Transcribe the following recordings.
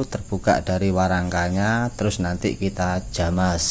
dulu, terbuka dari warangkanya, terus nanti kita jamas.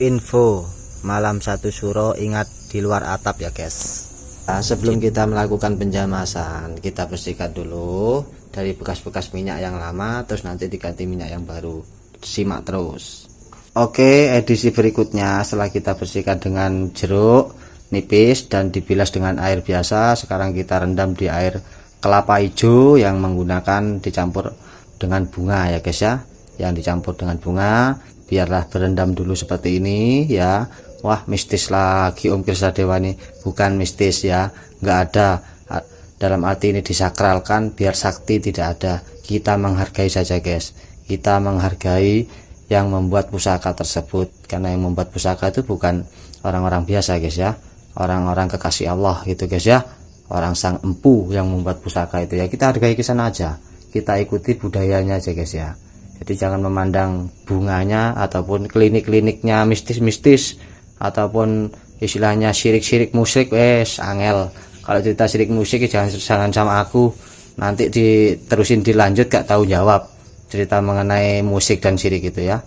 Info malam 1 suro, ingat di luar atap ya guys. Nah, sebelum kita melakukan penjamasan, kita bersihkan dulu dari bekas-bekas minyak yang lama, terus nanti diganti minyak yang baru. Simak terus. Oke, edisi berikutnya setelah kita bersihkan dengan jeruk nipis dan dibilas dengan air biasa, sekarang kita rendam di air kelapa hijau yang menggunakan dicampur dengan bunga ya guys ya, yang dicampur dengan bunga. Biarlah berendam dulu seperti ini ya. Wah, mistis lagi Om Krisdadewa nih. Bukan mistis ya, nggak ada, dalam arti ini disakralkan biar sakti tidak ada. Kita menghargai saja guys, kita menghargai yang membuat pusaka tersebut, karena yang membuat pusaka itu bukan orang-orang biasa guys ya, orang-orang kekasih Allah gitu guys ya, orang sang empu yang membuat pusaka itu ya. Kita hargai ke sana aja, kita ikuti budayanya aja guys ya. Jadi jangan memandang bunganya ataupun klinik-kliniknya mistis-mistis ataupun istilahnya syirik-syirik musik, angel. Kalau cerita syirik musik jangan sama aku, nanti diterusin dilanjut gak tahu jawab cerita mengenai musik dan syirik itu ya.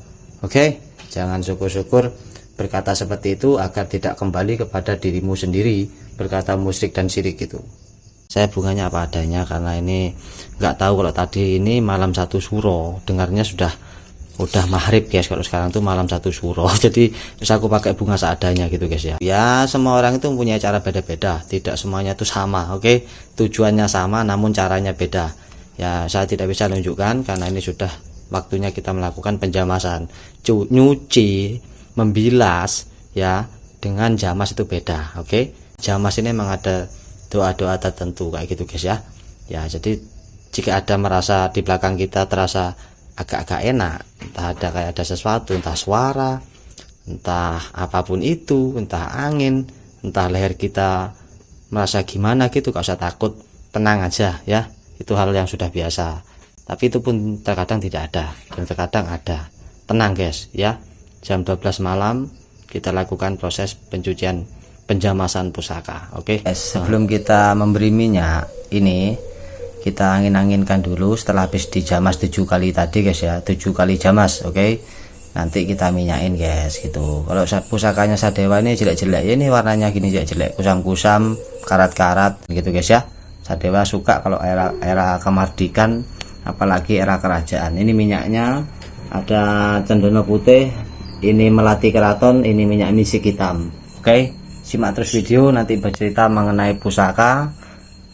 Oke, jangan syukur-syukur berkata seperti itu agar tidak kembali kepada dirimu sendiri berkata musyrik dan syirik itu. Saya bunganya apa adanya karena ini nggak tahu, kalau tadi ini malam 1 suro dengarnya udah maghrib guys, kalau sekarang tuh malam 1 suro jadi bisa aku pakai bunga seadanya gitu guys ya. Ya semua orang itu mempunyai cara beda-beda, tidak semuanya itu sama. Oke, tujuannya sama namun caranya beda ya. Saya tidak bisa menunjukkan karena ini sudah waktunya kita melakukan penjamasan. Nyuci, membilas ya dengan jamas itu beda. Oke, jamas ini memang ada doa-doa tertentu kayak gitu guys ya. Ya jadi jika ada merasa di belakang kita terasa agak-agak enak, entah ada kayak ada sesuatu, entah suara, entah apapun itu, entah angin, entah leher kita merasa gimana gitu, gak usah takut, tenang aja ya. Itu hal yang sudah biasa, tapi itu pun terkadang tidak ada dan terkadang ada. Tenang guys ya, jam 12 malam kita lakukan proses pencucian penjamasan pusaka. Oke, sebelum kita memberi minyak ini kita angin-anginkan dulu setelah habis dijamas 7 kali tadi guys ya, 7 kali jamas. Oke, nanti kita minyakin guys gitu. Kalau pusakanya Sadewa ini jelek-jelek ya, ini warnanya gini jelek-jelek, kusam-kusam, karat-karat gitu guys ya. Sadewa suka kalau era kemerdekaan, apalagi era kerajaan. Ini minyaknya ada cendana putih, ini melati keraton, ini minyak misik hitam. Oke, simak terus video, nanti bercerita mengenai pusaka,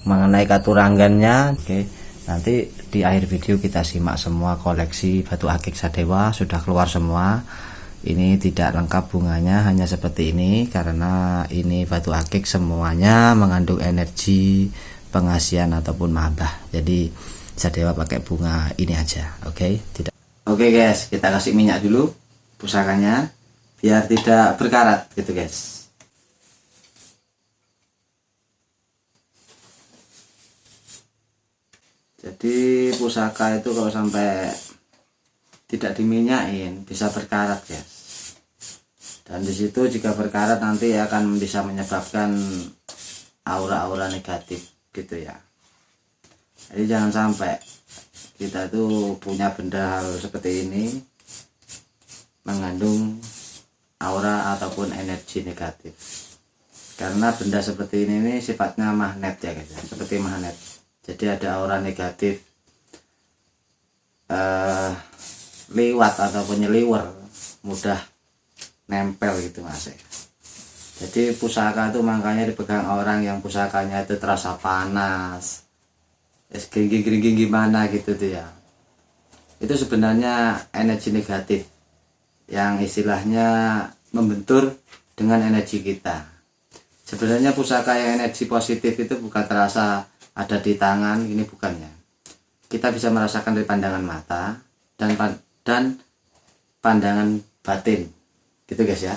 mengenai katuranggannya. Oke, nanti di akhir video kita simak semua koleksi batu akik Sadewa sudah keluar semua. Ini tidak lengkap bunganya, hanya seperti ini karena ini batu akik semuanya mengandung energi pengasihan ataupun mahabbah. Jadi Sadewa pakai bunga ini aja. Oke, tidak. Oke guys, kita kasih minyak dulu pusakanya biar tidak berkarat gitu guys. Jadi pusaka itu kalau sampai tidak diminyakin bisa berkarat guys. Dan disitu jika berkarat nanti akan bisa menyebabkan aura-aura negatif gitu ya. Jadi jangan sampai kita itu punya benda hal seperti ini mengandung aura ataupun energi negatif. Karena benda seperti ini sifatnya magnet ya guys, seperti magnet. Jadi ada aura negatif liwat ataupun nyeliwer, mudah nempel gitu mas. Jadi pusaka itu makanya dipegang orang yang pusakanya itu terasa panas, gigi gimana gitu tuh ya. Itu sebenarnya energi negatif yang istilahnya membentur dengan energi kita. Sebenarnya pusaka yang energi positif itu bukan terasa ada di tangan, ini bukannya. Kita bisa merasakan dari pandangan mata dan pandangan batin gitu guys ya.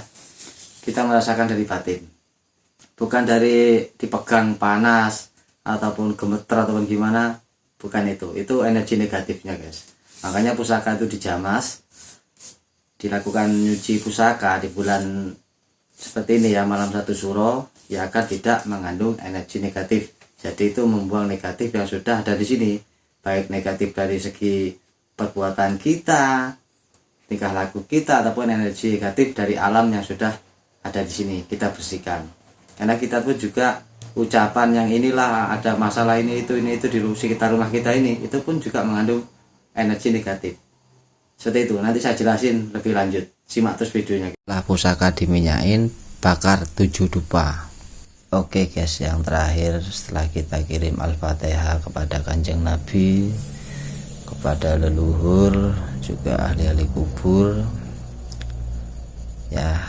Kita merasakan dari batin, bukan dari dipegang panas ataupun gemeter ataupun gimana, bukan itu energi negatifnya guys. Makanya pusaka itu dijamas, dilakukan nyuci pusaka di bulan seperti ini ya, malam 1 suro ya, agar tidak mengandung energi negatif. Jadi itu membuang negatif yang sudah ada di sini, baik negatif dari segi perbuatan kita, tingkah laku kita, ataupun energi negatif dari alam yang sudah ada di sini kita bersihkan. Karena kita pun juga ucapan yang inilah ada masalah ini itu di sekitar rumah kita ini, itu pun juga mengandung energi negatif. Seperti itu, nanti saya jelasin lebih lanjut. Simak terus videonya. Setelah pusaka diminyain, bakar 7 dupa. Oke guys, yang terakhir setelah kita kirim Al-Fatihah kepada Kanjeng Nabi, kepada leluhur, juga ahli-ahli kubur. Ya,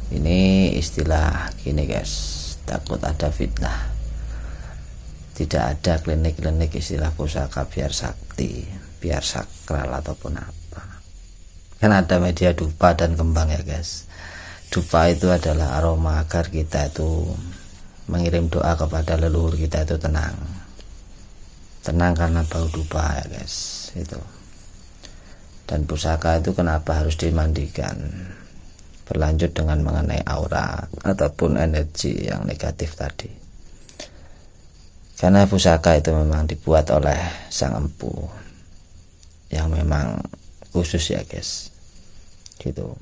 ini istilah gini guys, takut ada fitnah. Tidak ada klinik-klinik istilah pusaka biar sakti, biar sakral ataupun apa. Kan ada media dupa dan kembang ya guys. Dupa itu adalah aroma agar kita itu mengirim doa kepada leluhur kita itu tenang karena bau dupa ya guys itu. Dan pusaka itu kenapa harus dimandikan? Berlanjut dengan mengenai aura ataupun energi yang negatif tadi. Karena pusaka itu memang dibuat oleh sang empu yang memang khusus ya guys gitu.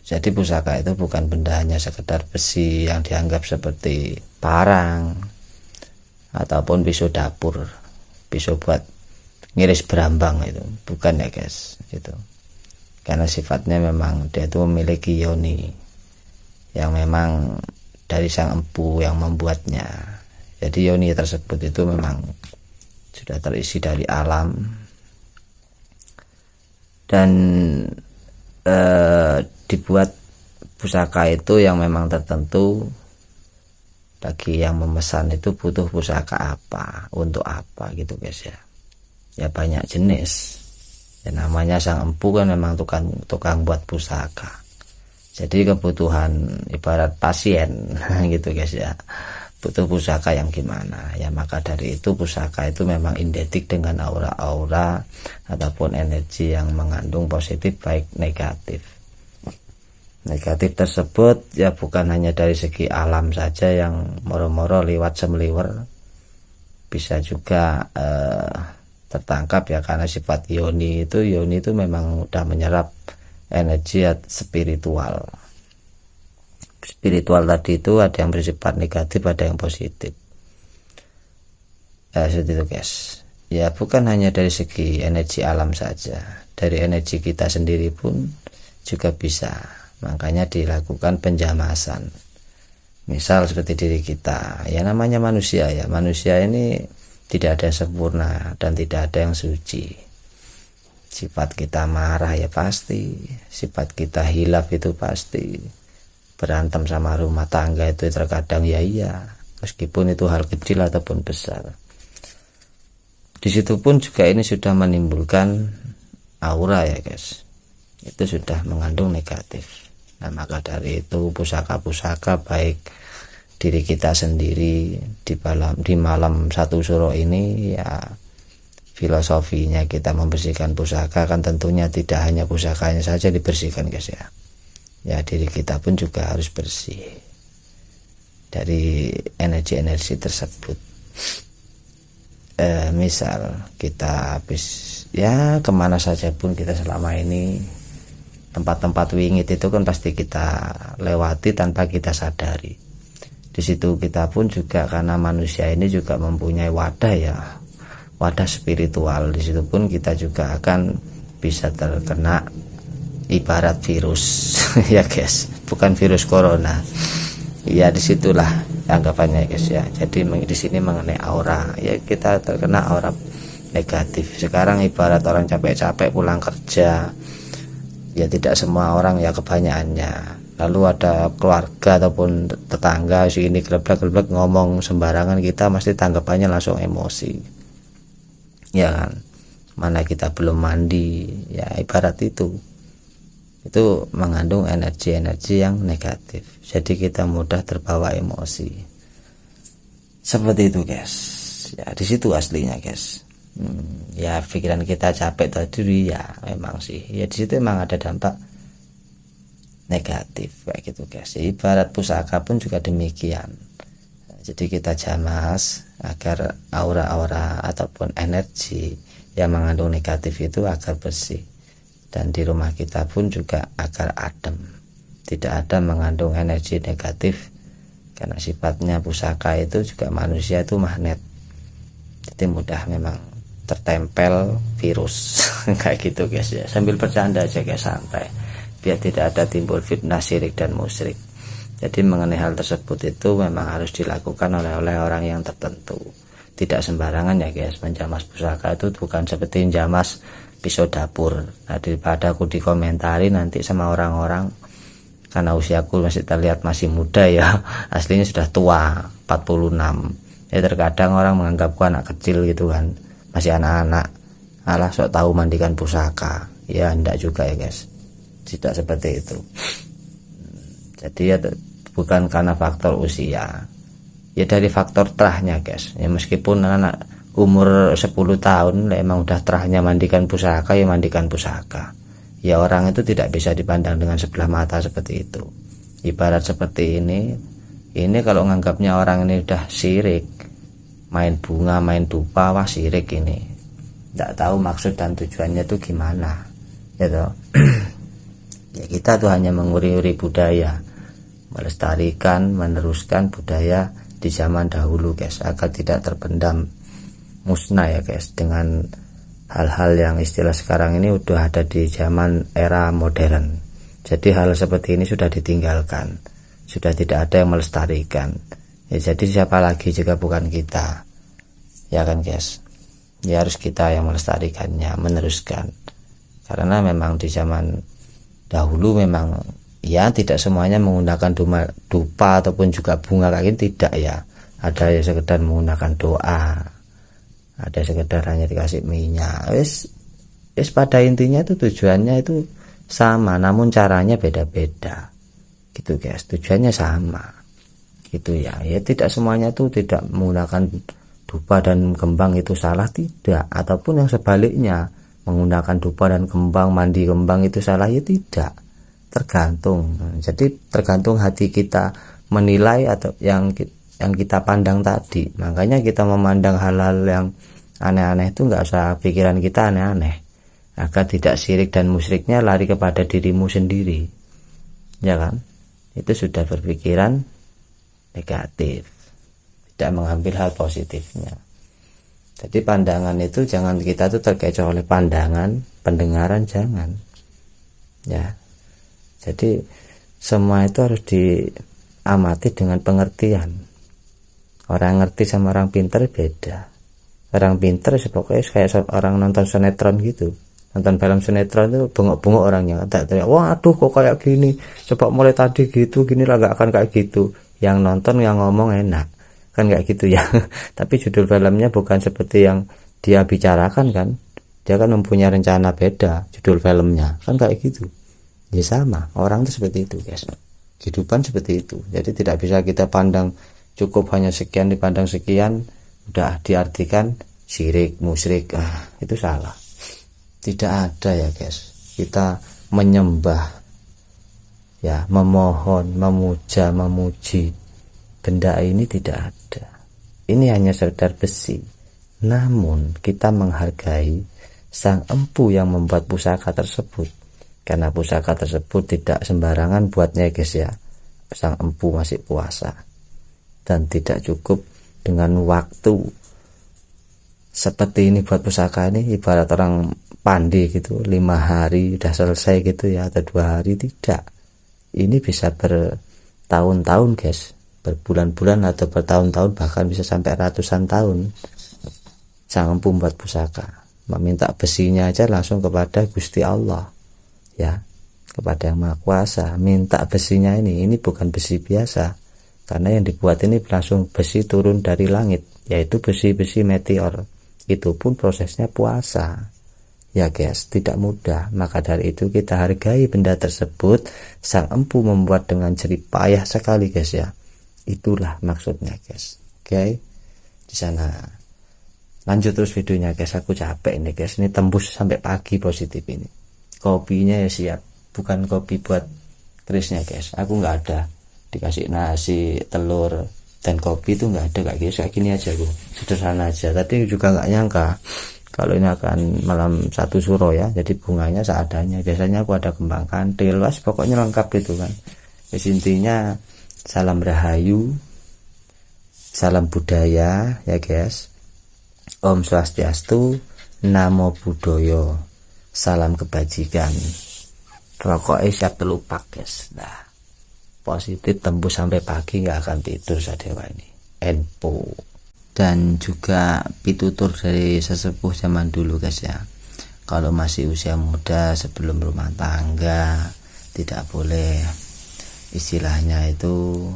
Jadi pusaka itu bukan benda hanya sekedar besi yang dianggap seperti parang ataupun pisau dapur, pisau buat ngiris berambang, itu bukan ya guys gitu. Karena sifatnya memang dia itu memiliki yoni yang memang dari sang empu yang membuatnya. Jadi yoni tersebut itu memang sudah terisi dari alam dan dibuat pusaka itu yang memang tertentu. Bagi yang memesan itu butuh pusaka apa, untuk apa gitu guys ya. Ya banyak jenis. Ya namanya sang empu kan memang tukang buat pusaka. Jadi kebutuhan ibarat pasien gitu guys ya, butuh pusaka yang gimana ya. Maka dari itu pusaka itu memang identik dengan aura-aura ataupun energi yang mengandung positif baik negatif. Negatif tersebut ya bukan hanya dari segi alam saja yang moro-moro liwat semeliwer, bisa juga tertangkap ya, karena sifat yoni itu memang mudah menyerap energi spiritual tadi itu. Ada yang bersifat negatif, ada yang positif. Seperti itu guys ya. Bukan hanya dari segi energi alam saja, dari energi kita sendiri pun juga bisa. Makanya dilakukan penjamasan. Misal seperti diri kita ya, namanya manusia ya, manusia ini tidak ada yang sempurna dan tidak ada yang suci. Sifat kita marah ya pasti, sifat kita hilaf itu pasti, berantem sama rumah tangga itu terkadang ya iya, meskipun itu hal kecil ataupun besar. Di situ pun juga ini sudah menimbulkan aura ya guys, itu sudah mengandung negatif. Nah maka dari itu pusaka-pusaka baik diri kita sendiri di malam satu suro ini ya, filosofinya kita membersihkan pusaka kan tentunya tidak hanya pusakanya saja dibersihkan guys ya. Ya diri kita pun juga harus bersih dari energi-energi tersebut. Misal kita habis ya kemana saja pun kita selama ini, tempat-tempat wingit itu kan pasti kita lewati tanpa kita sadari. Di situ kita pun juga, karena manusia ini juga mempunyai wadah ya, wadah spiritual. Di situ pun kita juga akan bisa terkena ibarat virus ya guys, bukan virus corona ya, disitulah anggapannya guys ya. Jadi di sini mengenai aura ya, kita terkena aura negatif. Sekarang ibarat orang capek-capek pulang kerja ya, tidak semua orang ya, kebanyakannya. Lalu ada keluarga ataupun tetangga sini gelebak-gelebak ngomong sembarangan, kita mesti tanggapannya langsung emosi ya kan. Mana kita belum mandi ya, ibarat itu mengandung energi-energi yang negatif. Jadi kita mudah terbawa emosi. Seperti itu guys. Ya di situ aslinya guys. Ya pikiran kita capek tadi ya, memang sih. Ya di situ memang ada dampak negatif kayak gitu guys. Ya, ibarat pusaka pun juga demikian. Jadi kita jamas agar aura-aura ataupun energi yang mengandung negatif itu agar bersih, dan di rumah kita pun juga agar adem, tidak ada mengandung energi negatif, karena sifatnya pusaka itu juga manusia itu magnet, jadi mudah memang tertempel virus kayak gitu guys ya. Sambil bercanda aja guys, santai, biar tidak ada timbul fitnah syirik dan musyrik. Jadi mengenai hal tersebut itu memang harus dilakukan oleh orang yang tertentu, tidak sembarangan ya guys. Menjamas pusaka itu bukan seperti menjamas pisau dapur. Nah, daripada aku dikomentari nanti sama orang-orang, karena usiaku masih terlihat masih muda ya, aslinya sudah tua 46 ya. Terkadang orang menganggapku anak kecil gitu kan, masih anak-anak, alah sok tahu mandikan pusaka. Ya enggak juga ya guys, tidak seperti itu. Jadi ya bukan karena faktor usia, ya dari faktor terahnya guys ya. Meskipun anak umur 10 tahun emang udah terahnya mandikan pusaka, ya mandikan pusaka ya. Orang itu tidak bisa dipandang dengan sebelah mata seperti itu. Ibarat seperti ini kalau nganggapnya orang ini udah syirik, main bunga, main dupa, wah syirik ini. Tidak tahu maksud dan tujuannya itu gimana gitu. Ya kita tuh hanya menguri-uri budaya, melestarikan, meneruskan budaya di zaman dahulu guys, agar tidak terpendam musnah ya guys, dengan hal-hal yang istilah sekarang ini udah ada di zaman era modern. Jadi hal seperti ini sudah ditinggalkan, sudah tidak ada yang melestarikan ya. Jadi siapa lagi jika bukan kita, ya kan guys. Ya harus kita yang melestarikannya, meneruskan. Karena memang di zaman dahulu memang ya tidak semuanya menggunakan dupa ataupun juga bunga kayak gini, tidak ya. Ada yang sekedar menggunakan doa, ada sekedar hanya dikasih minyak. Wis pada intinya itu tujuannya itu sama, namun caranya beda-beda gitu guys. Tujuannya sama gitu ya. Ya tidak semuanya itu tidak menggunakan dupa dan kembang itu salah, tidak. Ataupun yang sebaliknya, menggunakan dupa dan kembang, mandi kembang itu salah, ya tidak. Tergantung. Jadi tergantung hati kita menilai atau yang kita pandang tadi. Makanya kita memandang hal-hal yang aneh-aneh itu nggak usah pikiran kita aneh-aneh, agar tidak syirik dan musyriknya lari kepada dirimu sendiri, ya kan. Itu sudah berpikiran negatif, tidak mengambil hal positifnya. Jadi pandangan itu jangan kita tuh terkecoh oleh pandangan, pendengaran jangan ya. Jadi semua itu harus diamati dengan pengertian. Orang ngerti sama orang pintar beda. Orang pintar pokoknya kayak orang nonton sinetron gitu, nonton film sinetron itu bengok-bengok orangnya, teriak, waduh kok kayak gini, coba mulai tadi gitu, gini lah gak akan kayak gitu. Yang nonton yang ngomong enak kan kayak gitu ya. Tapi judul filmnya bukan seperti yang dia bicarakan kan, dia kan mempunyai rencana beda judul filmnya kan kayak gitu ya. Sama orang itu seperti itu guys, kehidupan seperti itu. Jadi tidak bisa kita pandang cukup hanya sekian, dipandang sekian udah diartikan syirik musyrik, itu salah. Tidak ada ya guys, kita menyembah ya, memohon, memuja, memuji benda ini tidak ada. Ini hanya sekedar besi. Namun kita menghargai sang empu yang membuat pusaka tersebut, karena pusaka tersebut tidak sembarangan buatnya guys ya. Sang empu masih puasa dan tidak cukup dengan waktu seperti ini buat pusaka ini. Ibarat orang pandai gitu, 5 hari udah selesai gitu ya, atau 2 hari, tidak. Ini bisa bertahun-tahun guys, berbulan-bulan atau bertahun-tahun, bahkan bisa sampai ratusan tahun. Sang empu membuat pusaka, meminta besinya aja langsung kepada Gusti Allah ya, kepada yang Maha Kuasa. Minta besinya ini bukan besi biasa, karena yang dibuat ini langsung besi turun dari langit, yaitu besi-besi meteor. Itu pun prosesnya puasa ya guys, tidak mudah. Maka dari itu kita hargai benda tersebut. Sang empu membuat dengan jerih payah sekali guys ya. Itulah maksudnya guys. Oke, di sana lanjut terus videonya guys. Aku capek ini guys, ini tembus sampai pagi positif ini. Kopinya ya siap, bukan kopi buat Krisnya guys. Aku nggak ada dikasih nasi, telur, dan kopi itu nggak ada kayak gini aja. Aku sederhana aja. Tadi juga nggak nyangka Kalau ini akan malam satu suro ya, jadi bunganya seadanya. Biasanya aku ada kembang kantil, was pokoknya lengkap itu kan. Wis intinya salam rahayu, salam budaya ya guys. Om Swastiastu, Namo Buddhaya, salam kebajikan. Pokoknya siap telupak guys. Nah, positif tembus sampai pagi, nggak akan tidur Sadewa ini. Enpo. Dan juga pitutur dari sesepuh zaman dulu guys ya, kalau masih usia muda sebelum rumah tangga tidak boleh istilahnya itu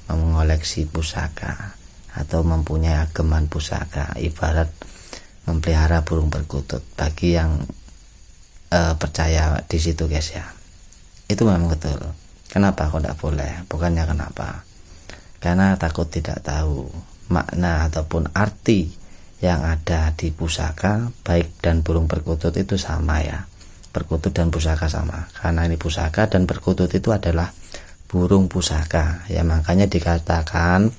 mengoleksi pusaka atau mempunyai ageman pusaka, ibarat memelihara burung perkutut. Bagi yang percaya di situ guys ya, itu memang betul. Kenapa kok tidak boleh? Bukannya kenapa, karena takut tidak tahu makna ataupun arti yang ada di pusaka. Baik dan burung perkutut itu sama ya, perkutut dan pusaka sama, karena ini pusaka dan perkutut itu adalah burung pusaka ya, makanya dikatakan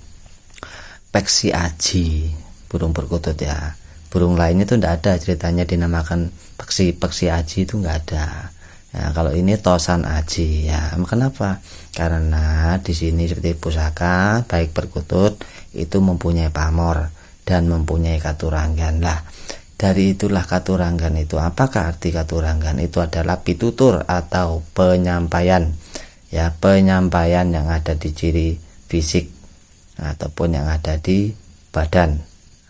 peksi aji burung perkutut ya. Burung lainnya itu tidak ada ceritanya dinamakan peksi aji, itu nggak ada. Nah, kalau ini tosan aji ya. Kenapa? Karena di sini seperti pusaka baik perkutut itu mempunyai pamor dan mempunyai katuranggan. Lah, dari itulah katuranggan itu. Apakah arti katuranggan? Itu adalah pitutur atau penyampaian. Ya, penyampaian yang ada di ciri fisik ataupun yang ada di badan.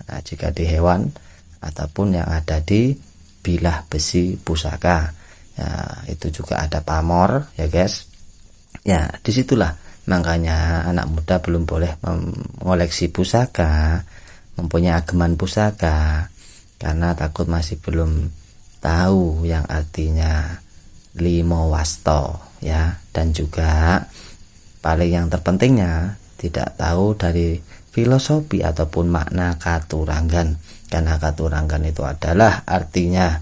Nah, jika di hewan ataupun yang ada di bilah besi pusaka. Ya, itu juga ada pamor ya guys. Ya, disitulah makanya anak muda belum boleh mengoleksi pusaka, mempunyai ageman pusaka, karena takut masih belum tahu yang artinya limo wasto ya, dan juga paling yang terpentingnya tidak tahu dari filosofi ataupun makna katuranggan, karena katuranggan itu adalah artinya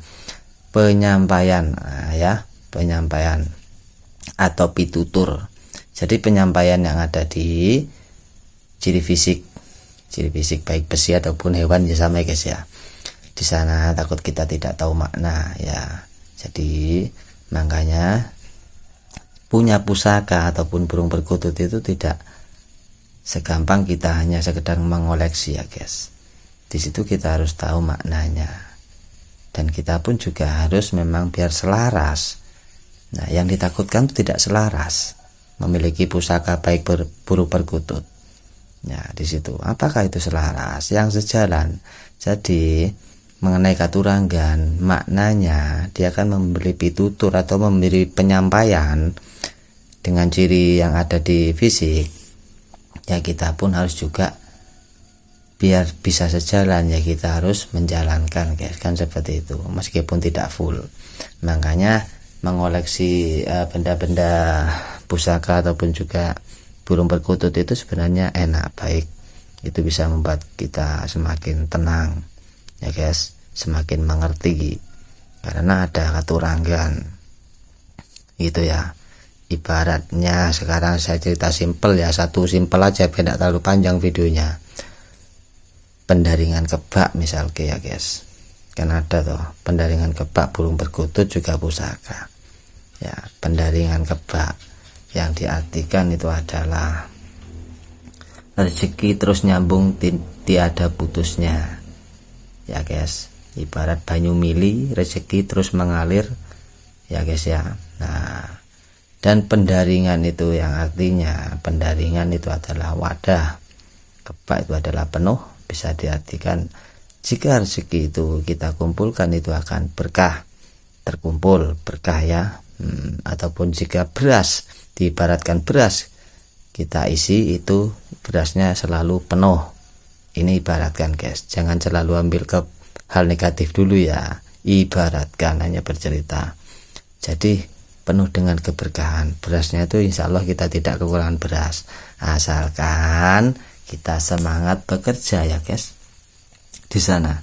penyampaian ya, penyampaian atau pitutur. Jadi penyampaian yang ada di ciri fisik baik besi ataupun hewan ya sama guys ya. Di sana takut kita tidak tahu makna ya. Jadi makanya punya pusaka ataupun burung perkutut itu tidak segampang kita hanya sekedar mengoleksi ya guys. Di situ kita harus tahu maknanya. Dan kita pun juga harus memang biar selaras. Nah, yang ditakutkan itu tidak selaras, memiliki pusaka baik burung perkutut. Nah, di situ apakah itu selaras? Yang sejalan. Jadi mengenai katuranggan, maknanya dia akan memberi pitutur atau memberi penyampaian dengan ciri yang ada di fisik. Ya, kita pun harus juga biar bisa sejalan ya, kita harus menjalankan guys, kan seperti itu, meskipun tidak full. Makanya mengoleksi benda-benda pusaka ataupun juga burung perkutut itu sebenarnya enak, baik, itu bisa membuat kita semakin tenang ya guys, semakin mengerti karena ada katuranggan gitu ya. Ibaratnya sekarang saya cerita simpel ya, satu simpel aja biar tidak terlalu panjang videonya. Pendaringan kebak misal ya guys, kan ada tuh pendaringan kebak burung perkutut juga pusaka ya. Pendaringan kebak yang diartikan itu adalah rezeki terus nyambung tiada putusnya ya guys, ibarat banyu mili rezeki terus mengalir ya guys ya. Nah, dan pendaringan itu yang artinya pendaringan itu adalah wadah, kebak itu adalah penuh. Bisa diartikan jika rezeki itu kita kumpulkan itu akan berkah, terkumpul berkah ya. Ataupun jika beras, diibaratkan beras kita isi itu berasnya selalu penuh. Ini ibaratkan guys, jangan selalu ambil ke hal negatif dulu ya, ibaratkan hanya bercerita. Jadi penuh dengan keberkahan, berasnya itu insya Allah kita tidak kekurangan beras, asalkan kita semangat bekerja ya guys. Di sana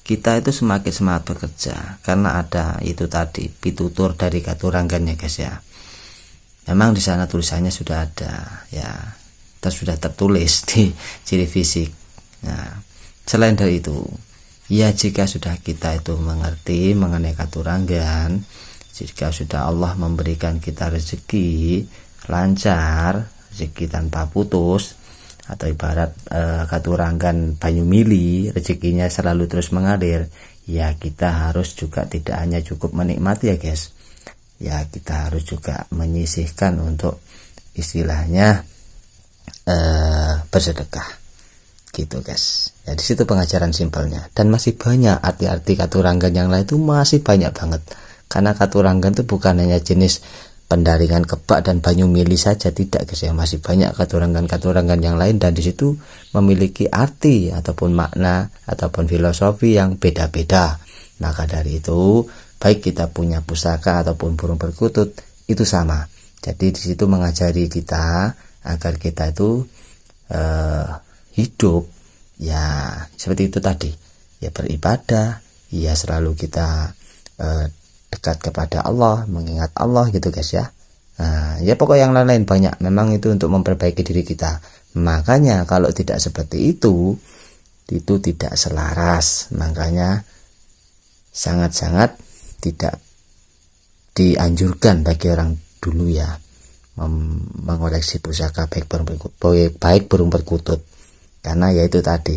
kita itu semakin semangat bekerja karena ada itu tadi pitutur dari katuranggannya guys ya. Memang di sana tulisannya sudah ada ya, terus sudah tertulis di ciri fisik. Nah, selain dari itu Ya jika sudah kita itu mengerti mengenai katuranggan, jika sudah Allah memberikan kita rezeki lancar, rezeki tanpa putus, atau ibarat katuranggan banyu mili, rezekinya selalu terus mengalir, ya kita harus juga tidak hanya cukup menikmati ya guys, ya kita harus juga menyisihkan untuk istilahnya bersedekah gitu guys. Ya di situ pengajaran simpelnya, dan masih banyak arti-arti katuranggan yang lain itu masih banyak banget, karena katuranggan itu bukan hanya jenis pendaringan kebak dan banyu mili saja, tidak guys ya, masih banyak katuranggan yang lain, dan di situ memiliki arti ataupun makna ataupun filosofi yang beda-beda. Maka dari itu baik kita punya pusaka ataupun burung perkutut itu sama. Jadi di situ mengajari kita agar kita itu hidup ya seperti itu tadi, ya beribadah, ya selalu kita dekat kepada Allah, mengingat Allah gitu guys ya. Ya pokok yang lain-lain banyak, memang itu untuk memperbaiki diri kita. Makanya kalau tidak seperti itu tidak selaras, makanya sangat-sangat tidak dianjurkan bagi orang dulu ya mengoleksi pusaka baik burung perkutut, karena yaitu tadi,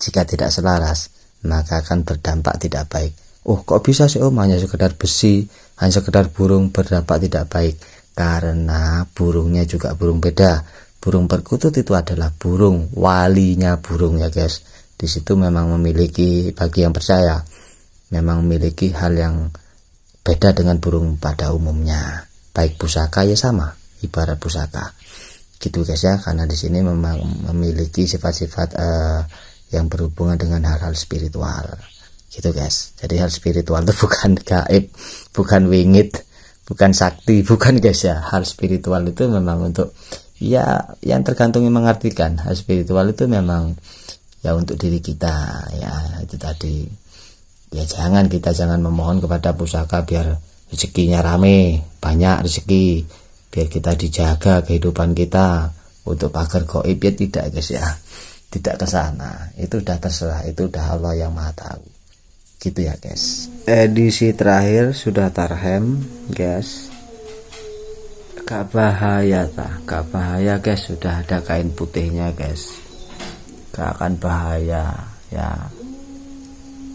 jika tidak selaras maka akan berdampak tidak baik. Oh kok bisa sih om, hanya sekedar besi, hanya sekedar burung berdampak tidak baik? Karena burungnya juga burung beda. Burung perkutut itu adalah burung walinya burung ya guys. Di situ memang memiliki, bagi yang percaya, memang memiliki hal yang beda dengan burung pada umumnya. Baik pusaka ya sama, ibarat pusaka gitu guys ya, karena di sini memang memiliki sifat-sifat yang berhubungan dengan hal-hal spiritual gitu guys. Jadi hal spiritual itu bukan gaib, bukan wingit, bukan sakti, bukan guys ya. Hal spiritual itu memang untuk ya yang tergantung yang mengartikan. Hal spiritual itu memang ya untuk diri kita ya, itu tadi. Ya jangan memohon kepada pusaka biar rezekinya rame, banyak rezeki, biar kita dijaga kehidupan kita untuk pagar gaib, ya tidak guys ya. Tidak ke sana. Itu udah terserah, itu udah Allah yang Maha tahu. Gitu ya guys. Edisi terakhir sudah tarhem guys. Gak bahaya gak bahaya guys, sudah ada kain putihnya guys, gak akan bahaya ya.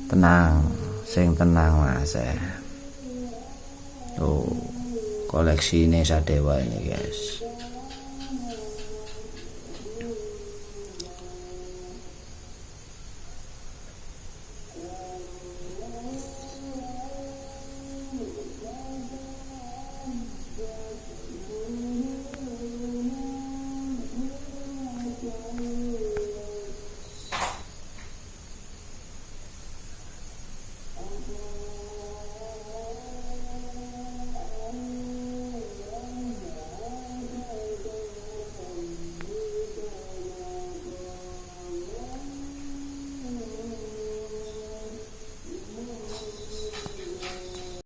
Tenang, sing tenang mas koleksi ini Sadewa ini guys.